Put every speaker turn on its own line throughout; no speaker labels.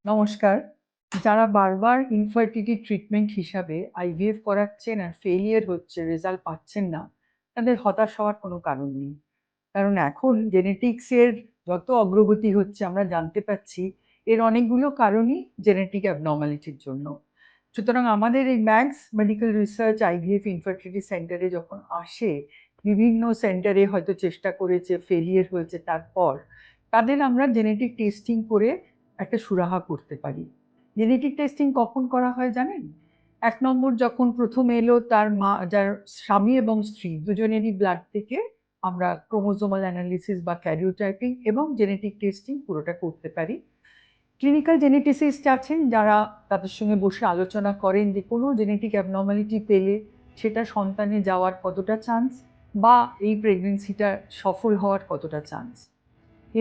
নমস্কার। যারা বারবার ইনফার্টিলিটি ট্রিটমেন্ট হিসাবে আইভিএফ করাচ্ছেন আর ফেলিয়ার হচ্ছে, রেজাল্ট পাচ্ছেন না, তাদের হতাশ হওয়ার কোনো কারণ নেই। কারণ এখন জেনেটিক্সের যত অগ্রগতি হচ্ছে আমরা জানতে পারছি এর অনেকগুলো কারণই জেনেটিক অ্যাবনর্মালিটির জন্য। সুতরাং আমাদের এই max medical research IVF infertility সেন্টারে যখন আসে, বিভিন্ন সেন্টারে হয়তো চেষ্টা করেছে, ফেলিয়ার হয়েছে, তারপর তাদের আমরা জেনেটিক টেস্টিং করে একটা সুরাহা করতে পারি। জেনেটিক টেস্টিং কখন করা হয় জানেন? ১ নম্বর যখন প্রথম এলো তার মা, যার স্বামী এবং স্ত্রী দুজনেরই ব্লাড থেকে আমরা ক্রোমোজোমাল অ্যানালিসিস বা ক্যারিওটাইপিং এবং জেনেটিক টেস্টিং পুরোটা করতে পারি। ক্লিনিক্যাল জেনেটিসিস্ট আছেন যারা তাদের সঙ্গে বসে আলোচনা করেন যে কোনো জেনেটিক অ্যাবনর্মালিটি পেলে সেটা সন্তানে যাওয়ার কতটা চান্স বা এই প্রেগনেন্সিটা সফল হওয়ার কতটা চান্স।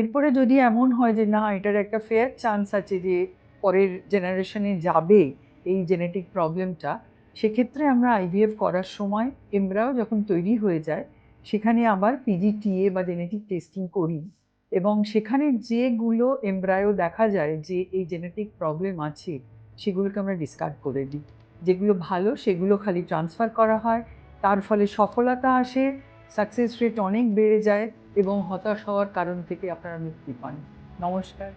এরপরে যদি এমন হয় যে না, এটার একটা ফেয়ার চান্স আছে যে পরের জেনারেশনে যাবে এই জেনেটিক প্রবলেমটা, সেক্ষেত্রে আমরা আইভিএফ করার সময় এমব্রায়ো যখন তৈরি হয়ে যায় সেখানে আবার পিজিটিএ বা জেনেটিক টেস্টিং করি এবং সেখানে যেগুলো এমব্রায়ো দেখা যায় যে এই জেনেটিক প্রবলেম আছে সেগুলোকে আমরা ডিসকার্ড করে দিই। যেগুলো ভালো সেগুলো খালি ট্রান্সফার করা হয়, তার ফলে সফলতা আসে, সাকসেস রেট অনেক বেড়ে যায় এবং হতাশ হওয়ার কারণ থেকে আপনারা মুক্তি পান। নমস্কার।